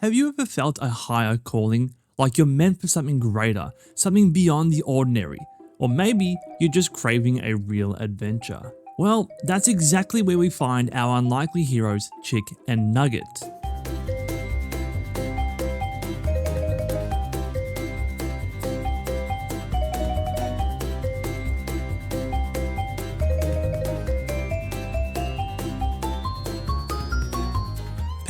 Have you ever felt a higher calling, like you're meant for something greater, something beyond the ordinary? Or maybe you're just craving a real adventure? Well, that's exactly where we find our unlikely heroes, Chick and Nugget.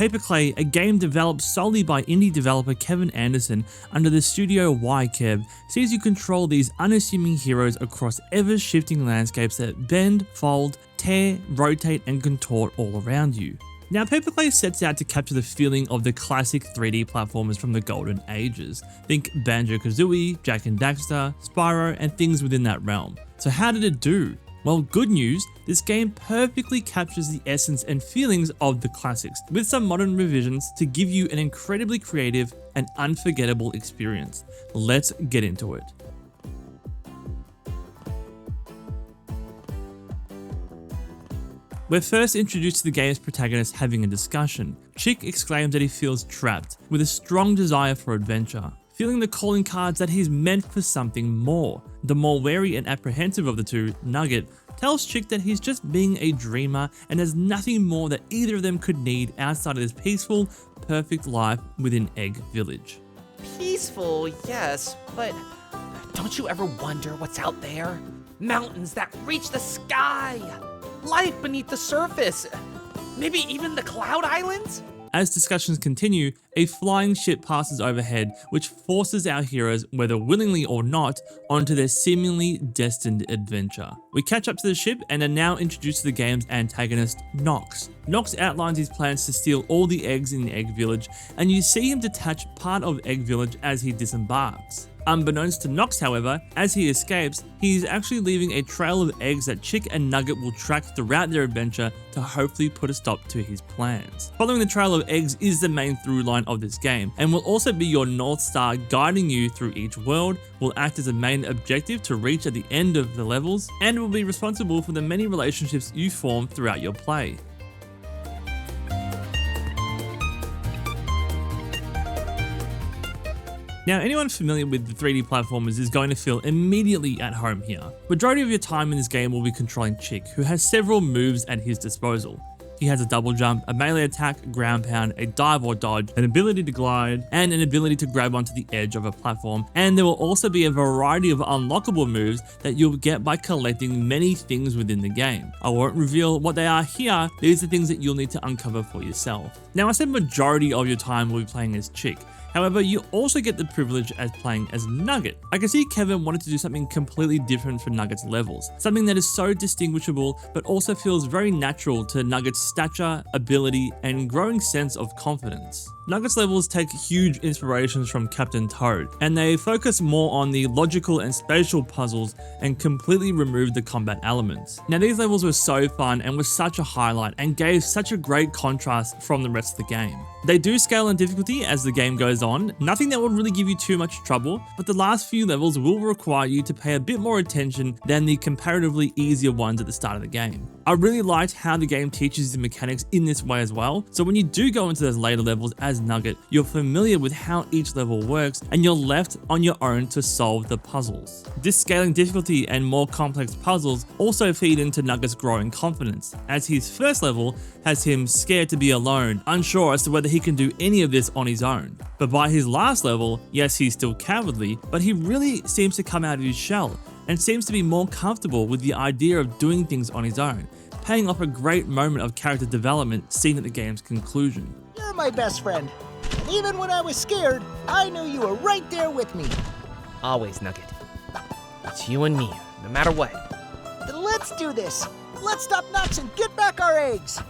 PaperKlay, a game developed solely by indie developer Kevin Andresson under the studio WhyKev, sees you control these unassuming heroes across ever-shifting landscapes that bend, fold, tear, rotate, and contort all around you. Now, PaperKlay sets out to capture the feeling of the classic 3D platformers from the golden ages. Think Banjo-Kazooie, Jak and Daxter, Spyro, and things within that realm. So how did it do? Well, good news, this game perfectly captures the essence and feelings of the classics, with some modern revisions to give you an incredibly creative and unforgettable experience. Let's get into it. We're first introduced to the game's protagonist having a discussion. Chick exclaims that he feels trapped, with a strong desire for adventure, feeling the calling cards that he's meant for something more. The more wary and apprehensive of the two, Nugget, tells Chick that he's just being a dreamer and there's nothing more that either of them could need outside of this peaceful, perfect life within Egg Village. Peaceful, yes, but don't you ever wonder what's out there? Mountains that reach the sky, life beneath the surface, maybe even the Cloud Islands? As discussions continue, a flying ship passes overhead, which forces our heroes, whether willingly or not, onto their seemingly destined adventure. We catch up to the ship and are now introduced to the game's antagonist, Nox. Nox outlines his plans to steal all the eggs in the Egg Village, and you see him detach part of Egg Village as he disembarks. Unbeknownst to Nox, however, as he escapes, he is actually leaving a trail of eggs that Chick and Nugget will track throughout their adventure to hopefully put a stop to his plans. Following the trail of eggs is the main through line of this game, and will also be your North Star guiding you through each world, will act as a main objective to reach at the end of the levels, and will be responsible for the many relationships you form throughout your play. Now, anyone familiar with the 3D platformers is going to feel immediately at home here. Majority of your time in this game will be controlling Chick, who has several moves at his disposal. He has a double jump, a melee attack, ground pound, a dive or dodge, an ability to glide, and an ability to grab onto the edge of a platform. And there will also be a variety of unlockable moves that you'll get by collecting many things within the game. I won't reveal what they are here, these are things that you'll need to uncover for yourself. Now, I said majority of your time will be playing as Chick. However, you also get the privilege as playing as Nugget. I can see Kevin wanted to do something completely different for Nugget's levels, something that is so distinguishable but also feels very natural to Nugget's stature, ability, and growing sense of confidence. Nugget's levels take huge inspirations from Captain Toad, and they focus more on the logical and spatial puzzles and completely remove the combat elements. Now, these levels were so fun and were such a highlight and gave such a great contrast from the rest of the game. They do scale in difficulty as the game goes on, nothing that will really give you too much trouble, but the last few levels will require you to pay a bit more attention than the comparatively easier ones at the start of the game. I really liked how the game teaches the mechanics in this way as well, so when you do go into those later levels as Nugget, you're familiar with how each level works and you're left on your own to solve the puzzles. This scaling difficulty and more complex puzzles also feed into Nugget's growing confidence, as his first level has him scared to be alone, unsure as to whether he can do any of this on his own. But by his last level, yes, he's still cowardly, but he really seems to come out of his shell and seems to be more comfortable with the idea of doing things on his own, paying off a great moment of character development seen at the game's conclusion. You're my best friend. And even when I was scared, I knew you were right there with me. Always, Nugget. It's you and me, no matter what. Then let's do this. Let's stop Nox and get back our eggs.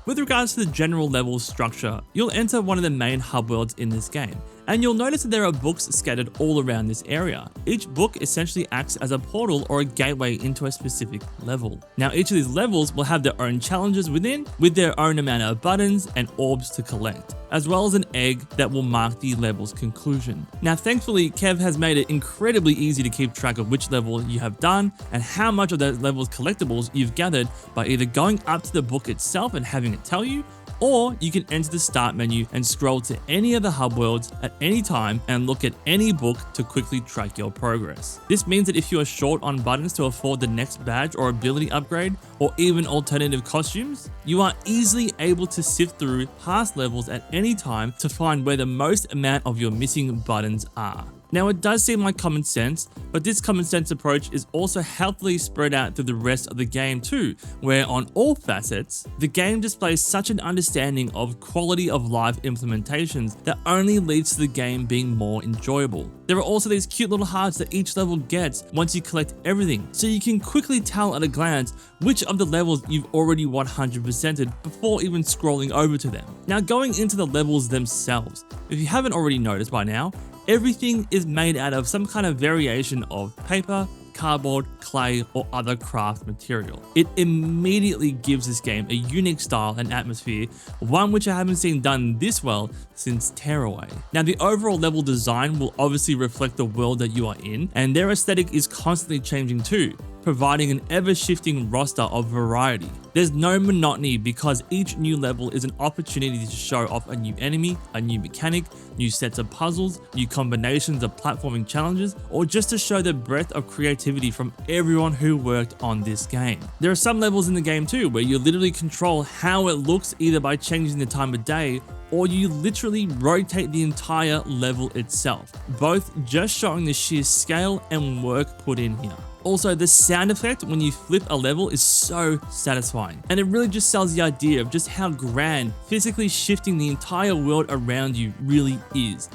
With regards to the general level structure, you'll enter one of the main hub worlds in this game, and you'll notice that there are books scattered all around this area. Each book essentially acts as a portal or a gateway into a specific level. Now, each of these levels will have their own challenges within, with their own amount of buttons and orbs to collect, as well as an egg that will mark the level's conclusion. Now, thankfully, Kev has made it incredibly easy to keep track of which level you have done and how much of that level's collectibles you've gathered by either going up to the book itself and having it tell you, Or you can enter the start menu and scroll to any of the hub worlds at any time and look at any book to quickly track your progress. This means that if you are short on buttons to afford the next badge or ability upgrade, or even alternative costumes, you are easily able to sift through past levels at any time to find where the most amount of your missing buttons are. Now, it does seem like common sense, but this common sense approach is also healthily spread out through the rest of the game too, where on all facets, the game displays such an understanding of quality of life implementations that only leads to the game being more enjoyable. There are also these cute little hearts that each level gets once you collect everything, so you can quickly tell at a glance which of the levels you've already 100%ed before even scrolling over to them. Now, going into the levels themselves, if you haven't already noticed by now, everything is made out of some kind of variation of paper, cardboard, clay, or other craft material. It immediately gives this game a unique style and atmosphere, one which I haven't seen done this well since Tearaway. Now, the overall level design will obviously reflect the world that you are in, and their aesthetic is constantly changing too, providing an ever-shifting roster of variety. There's no monotony because each new level is an opportunity to show off a new enemy, a new mechanic, new sets of puzzles, new combinations of platforming challenges, or just to show the breadth of creativity from everyone who worked on this game. There are some levels in the game too where you literally control how it looks either by changing the time of day, or you literally rotate the entire level itself, both just showing the sheer scale and work put in here. Also, the sound effect when you flip a level is so satisfying, and it really just sells the idea of just how grand physically shifting the entire world around you really is.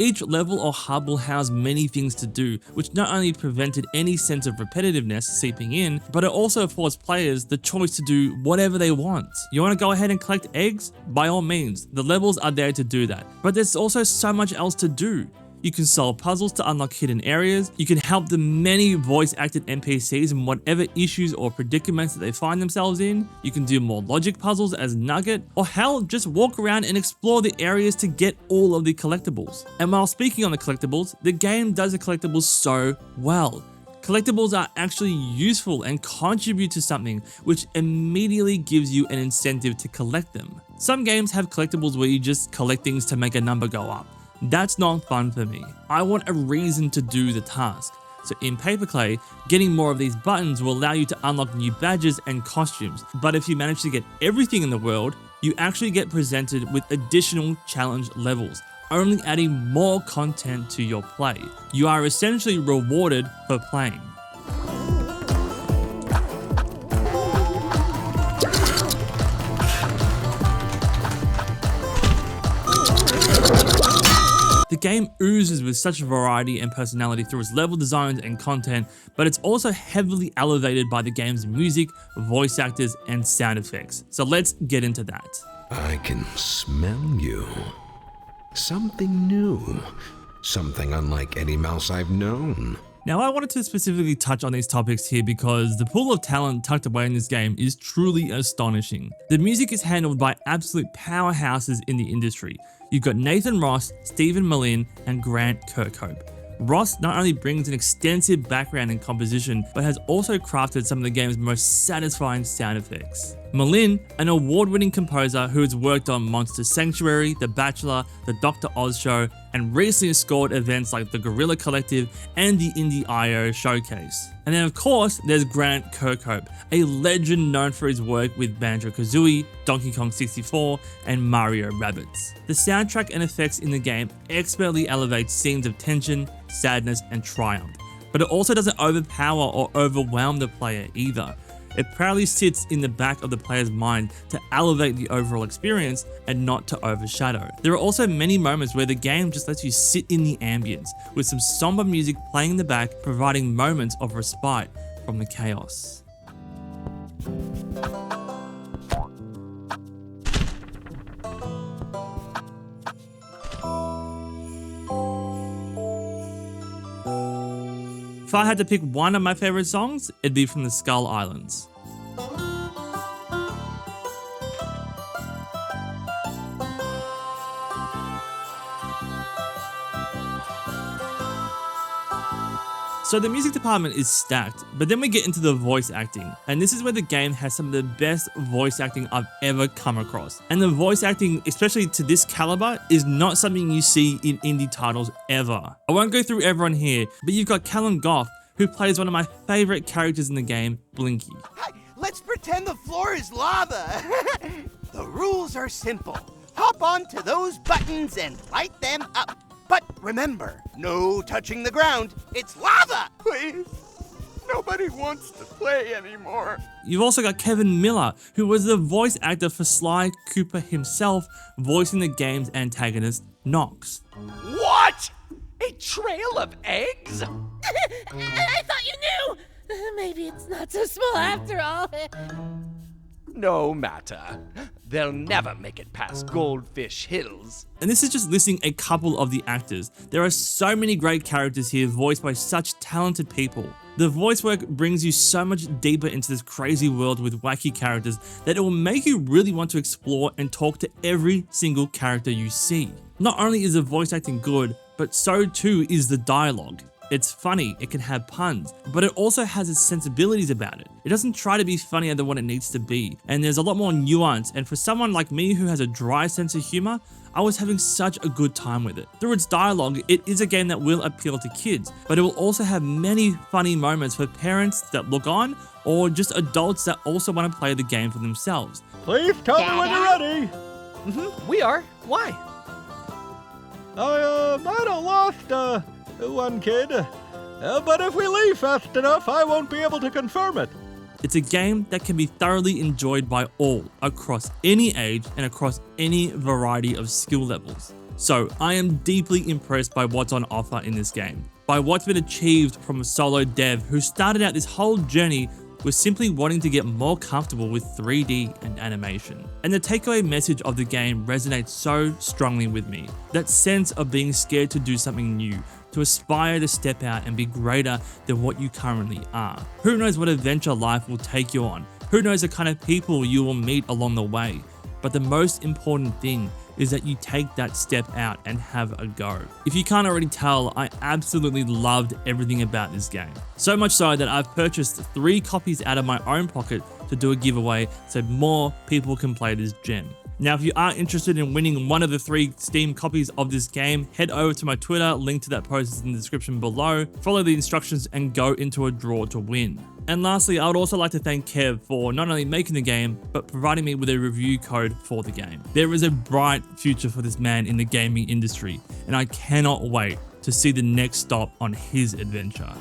Each level or hub will house many things to do, which not only prevented any sense of repetitiveness seeping in, but it also affords players the choice to do whatever they want. You want to go ahead and collect eggs? By all means, the levels are there to do that. But there's also so much else to do. You can solve puzzles to unlock hidden areas, you can help the many voice-acted NPCs in whatever issues or predicaments that they find themselves in, you can do more logic puzzles as Nugget, or hell, just walk around and explore the areas to get all of the collectibles. And while speaking on the collectibles, the game does the collectibles so well. Collectibles are actually useful and contribute to something, which immediately gives you an incentive to collect them. Some games have collectibles where you just collect things to make a number go up. That's not fun for me. I want a reason to do the task. So in PaperKlay, getting more of these buttons will allow you to unlock new badges and costumes. But if you manage to get everything in the world, you actually get presented with additional challenge levels, only adding more content to your play. You are essentially rewarded for playing. The game oozes with such variety and personality through its level designs and content, but it's also heavily elevated by the game's music, voice actors, and sound effects. So let's get into that. I can smell you. Something new. Something unlike any mouse I've known. Now, I wanted to specifically touch on these topics here because the pool of talent tucked away in this game is truly astonishing. The music is handled by absolute powerhouses in the industry. You've got Nathan Ross, Stephen Malin, and Grant Kirkhope. Ross not only brings an extensive background in composition, but has also crafted some of the game's most satisfying sound effects. Malin, an award-winning composer who has worked on Monster Sanctuary, The Bachelor, The Dr. Oz Show, and recently scored events like the Guerrilla Collective and the Indie IO Showcase. And then of course, there's Grant Kirkhope, a legend known for his work with Banjo-Kazooie, Donkey Kong 64, and Mario Rabbids. The soundtrack and effects in the game expertly elevate scenes of tension, sadness, and triumph, but it also doesn't overpower or overwhelm the player either. It proudly sits in the back of the player's mind to elevate the overall experience and not to overshadow. There are also many moments where the game just lets you sit in the ambience, with some somber music playing in the back, providing moments of respite from the chaos. If I had to pick one of my favorite songs, it'd be from the Skull Islands. So the music department is stacked, but then we get into the voice acting, and this is where the game has some of the best voice acting I've ever come across. And the voice acting, especially to this caliber, is not something you see in indie titles ever. I won't go through everyone here, but you've got Callum Goff, who plays one of my favorite characters in the game, Blinky. Hi, let's pretend the floor is lava. The rules are simple. Hop onto those buttons and light them up. But remember, no touching the ground. It's lava! Please. Nobody wants to play anymore. You've also got Kevin Miller, who was the voice actor for Sly Cooper himself, voicing the game's antagonist, Nox. What? A trail of eggs? I thought you knew! Maybe it's not so small after all. No matter. They'll never make it past Goldfish Hills. And this is just listing a couple of the actors. There are so many great characters here voiced by such talented people. The voice work brings you so much deeper into this crazy world with wacky characters that it will make you really want to explore and talk to every single character you see. Not only is the voice acting good, but so too is the dialogue. It's funny, it can have puns, but it also has its sensibilities about it. It doesn't try to be funnier than what it needs to be, and there's a lot more nuance, and for someone like me who has a dry sense of humor, I was having such a good time with it. Through its dialogue, it is a game that will appeal to kids, but it will also have many funny moments for parents that look on, or just adults that also want to play the game for themselves. Please tell me when you're ready. We are. Why? I don't lost, one kid. But if we leave fast enough, I won't be able to confirm it. It's a game that can be thoroughly enjoyed by all, across any age and across any variety of skill levels. So I am deeply impressed by what's on offer in this game, by what's been achieved from a solo dev who started out this whole journey with simply wanting to get more comfortable with 3D and animation. And the takeaway message of the game resonates so strongly with me. That sense of being scared to do something new, to aspire to step out and be greater than what you currently are. Who knows what adventure life will take you on? Who knows the kind of people you will meet along the way? But the most important thing is that you take that step out and have a go. If you can't already tell, I absolutely loved everything about this game. So much so that I've purchased 3 copies out of my own pocket to do a giveaway so more people can play this gem. Now, if you are interested in winning one of the 3 Steam copies of this game, head over to my Twitter, link to that post is in the description below, follow the instructions and go into a draw to win. And lastly, I would also like to thank Kev for not only making the game, but providing me with a review code for the game. There is a bright future for this man in the gaming industry, and I cannot wait to see the next stop on his adventure.